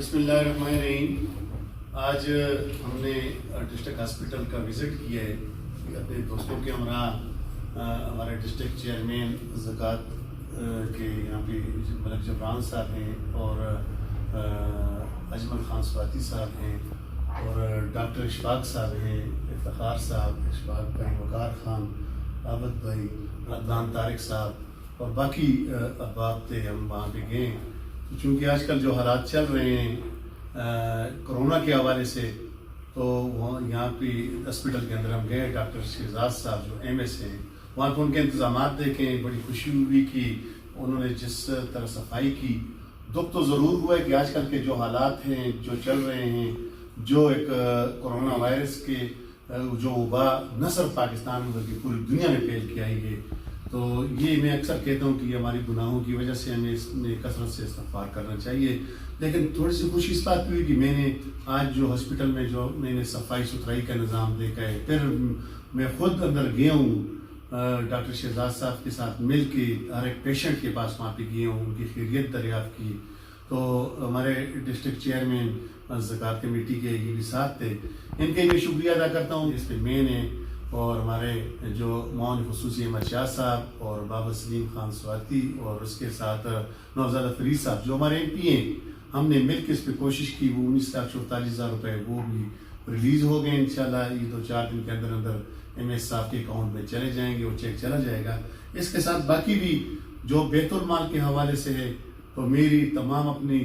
بسم اللہ الرحمن الرحیم. آج ہم نے ڈسٹرکٹ ہاسپٹل کا وزٹ کیا ہے اپنے دوستوں کے ہمراہ. ہمارے ڈسٹرکٹ چیئرمین زکوٰۃ کے یہاں پہ ملک جبران صاحب ہیں اور اجمل خان سواتی صاحب ہیں اور ڈاکٹر اشفاق صاحب ہیں, افتخار صاحب, اشفاق بھائی, وقار خان, عابد بھائی, عدنان طارق صاحب اور باقی احباب تھے. ہم وہاں پہ گئے چونکہ آج کل جو حالات چل رہے ہیں کرونا کے حوالے سے, تو وہاں یہاں پہ ہاسپٹل کے اندر ہم گئے. ڈاکٹر شہزاد صاحب جو ایم ایس ہیں, وہاں پہ ان کے انتظامات دیکھیں, بڑی خوشی ہوئی کہ انہوں نے جس طرح صفائی کی. دکھ تو ضرور ہوا ہے کہ آج کل کے جو حالات ہیں جو چل رہے ہیں, جو ایک کرونا وائرس کے جو وبا نہ صرف پاکستان میں بلکہ پوری دنیا میں پھیل کے آئی ہے, تو یہ میں اکثر کہتا ہوں کہ یہ ہماری گناہوں کی وجہ سے ہمیں اس میں کثرت سے استغفار کرنا چاہیے. لیکن تھوڑی سی خوشی اس بات پہ ہوئی کہ میں نے آج جو ہاسپٹل میں جو میں نے صفائی ستھرائی کا نظام دیکھا ہے, پھر میں خود اندر گیا ہوں ڈاکٹر شہزاد صاحب کے ساتھ مل کے ہر ایک پیشنٹ کے پاس وہاں پہ گیا ہوں, ان کی خیریت دریافت کی. تو ہمارے ڈسٹرکٹ چیئرمین زکوٰۃ کمیٹی کے یہ بھی ساتھ تھے, ان کے لیے شکریہ ادا کرتا ہوں. اس پہ میں نے اور ہمارے جو معاون خصوصی احمد شاہ صاحب اور بابا سلیم خان سواتی اور اس کے ساتھ نوزادہ فرید صاحب جو ہمارے ایم پی ہیں, ہم نے مل کے اس پہ کوشش کی. وہ 19,44,000 روپے وہ بھی ریلیز ہو گئے. انشاءاللہ یہ 2-4 دن کے اندر اندر ایم ایس صاحب کے اکاؤنٹ میں چلے جائیں گے, وہ چیک چلا جائے گا. اس کے ساتھ باقی بھی جو بیت المال کے حوالے سے ہے, تو میری تمام اپنی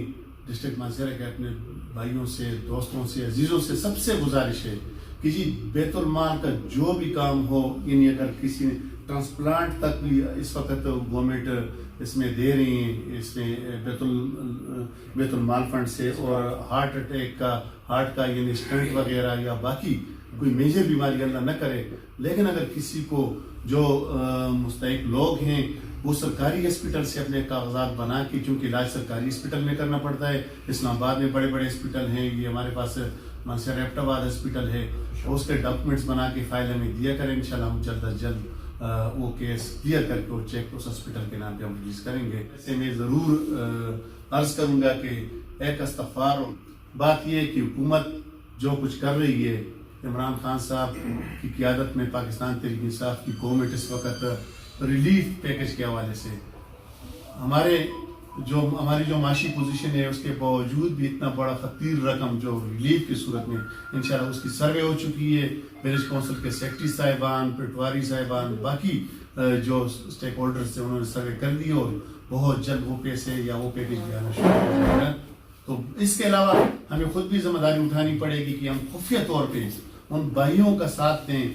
ڈسٹرکٹ مانسہرہ کے اپنے بھائیوں سے, دوستوں سے, عزیزوں سے سب سے گزارش ہے کہ جی بیت المال کا جو بھی کام ہو, یعنی اگر کسی نے ٹرانسپلانٹ تک بھی اس وقت گورنمنٹ اس میں دے رہی ہیں, اس میں بیت المال فنڈ سے, اور ہارٹ اٹیک کا, ہارٹ کا یعنی اسٹنٹ وغیرہ یا باقی کوئی میجر بیماری اللہ نہ کرے, لیکن اگر کسی کو جو مستحق لوگ ہیں وہ سرکاری ہاسپٹل سے اپنے کاغذات بنا کے, چونکہ علاج سرکاری ہاسپٹل میں کرنا پڑتا ہے, اسلام آباد میں بڑے بڑے ہاسپٹل ہیں, یہ ہمارے پاس مانسہرہ ایبٹ آباد ہاسپٹل ہے, اس کے ڈاکومنٹس بنا کے فائل ہمیں دیا کریں. انشاءاللہ ہم جلد از جلد وہ کیس کلیئر کر کے وہ چیک اس ہاسپٹل کے نام پہ ہم ریلیز کریں گے. ایسے میں ضرور عرض کروں گا کہ ایک استغفار. بات یہ ہے کہ حکومت جو کچھ کر رہی ہے, عمران خان صاحب کی قیادت میں پاکستان تحریک انصاف کی گورنمنٹ اس وقت ریلیف پیکج کے حوالے سے ہماری جو معاشی پوزیشن ہے, اس کے باوجود بھی اتنا بڑا خطیر رقم جو ریلیف کی صورت میں انشاءاللہ اس کی سروے ہو چکی ہے. ولیج کونسل کے سیکرٹری صاحبان, پٹواری صاحبان, باقی جو اسٹیک ہولڈرز تھے, انہوں نے سروے کر دی اور بہت جلد وہ پیسے یا وہ پیکج بھی آنا شروع ہو جائے گا. تو اس کے علاوہ ہمیں خود بھی ذمہ داری اٹھانی پڑے گی کہ ہم خفیہ طور پہ ان بھائیوں کا ساتھ دیں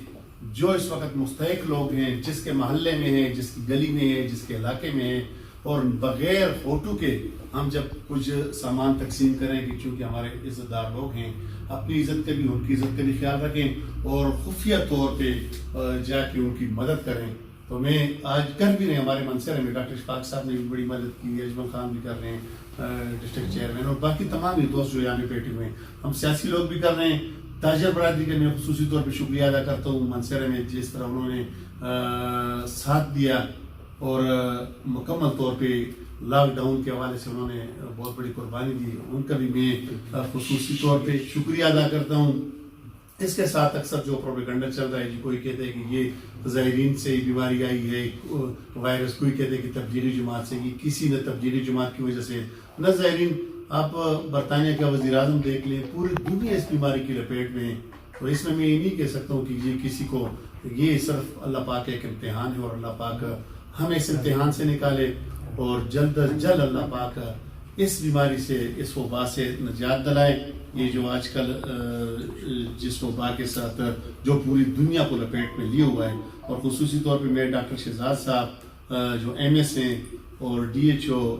جو اس وقت مستحق لوگ ہیں, جس کے محلے میں ہیں, جس کی گلی میں ہے, جس کے علاقے میں ہے, اور بغیر فوٹو کے ہم جب کچھ سامان تقسیم کریں کہ چونکہ ہمارے عزت دار لوگ ہیں, اپنی عزت کا بھی ان کی عزت کا بھی خیال رکھیں اور خفیہ طور پہ جا کے ان کی مدد کریں. تو میں آج کر بھی رہے ہیں, ہمارے منصر میں ڈاکٹر اشفاق صاحب نے بھی بڑی مدد کی, اجمل خان بھی کر رہے ہیں ڈسٹرکٹ چیئرمین, اور باقی تمام ہی دوست جو یہاں پہ بیٹھے ہوئے ہیں, ہم سیاسی لوگ بھی کر رہے ہیں. تاجر برادری کا میں خصوصی طور پہ شکریہ ادا کرتا ہوں منصر میں, جس طرح انہوں نے ساتھ دیا اور مکمل طور پہ لاک ڈاؤن کے حوالے سے انہوں نے بہت بڑی قربانی دی, ان کا بھی میں خصوصی طور پہ شکریہ ادا کرتا ہوں. اس کے ساتھ اکثر جو پروپیگنڈا چل رہا ہے, جی کوئی کہتے ہیں کہ یہ زائرین سے بیماری آئی ہے وائرس, کوئی کہتے ہیں کہ تبلیغی جماعت سے, یہ کسی نہ تبلیغی جماعت کی وجہ سے نہ زائرین. آپ برطانیہ کا وزیر اعظم دیکھ لیں, پوری دنیا اس بیماری کی لپیٹ میں ہے. تو اس میں یہ نہیں کہہ سکتا ہوں کہ یہ کسی کو, یہ صرف اللہ پاک ایک امتحان ہے اور اللہ پاک ہمیں اس امتحان سے نکالے اور جلد از جلد اللہ پاک اس بیماری سے, اس وبا سے نجات دلائے. یہ جو آج کل جس وبا کے ساتھ جو پوری دنیا کو لپیٹ میں لیے ہوا ہے, اور خصوصی طور پہ میں ڈاکٹر شہزاد صاحب جو ایم ایس ہیں اور D H O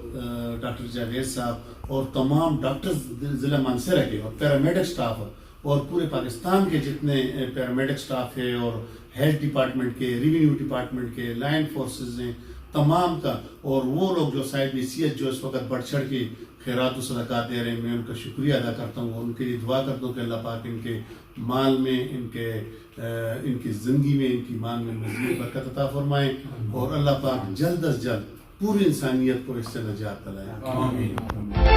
doctor Javed صاحب اور تمام ڈاکٹر ضلع مانسہرہ کے اور پیرامیڈک سٹاف اور پورے پاکستان کے جتنے پیرامیڈک سٹاف ہے اور ہیلتھ ڈپارٹمنٹ کے, ریونیو ڈپارٹمنٹ کے, لائن فورسز ہیں, تمام کا, اور وہ لوگ جو صاحب حیثیت جو اس وقت بڑھ چڑھ کے خیرات و صدقات دے رہے ہیں, میں ان کا شکریہ ادا کرتا ہوں اور ان کے لیے دعا کرتا ہوں کہ اللہ پاک ان کے مال میں, ان کی زندگی میں, ان کی مال میں مزید برکت عطا فرمائے, اور اللہ پاک جلد از جلد پوری انسانیت کو اس سے نجات دلائے. آمین.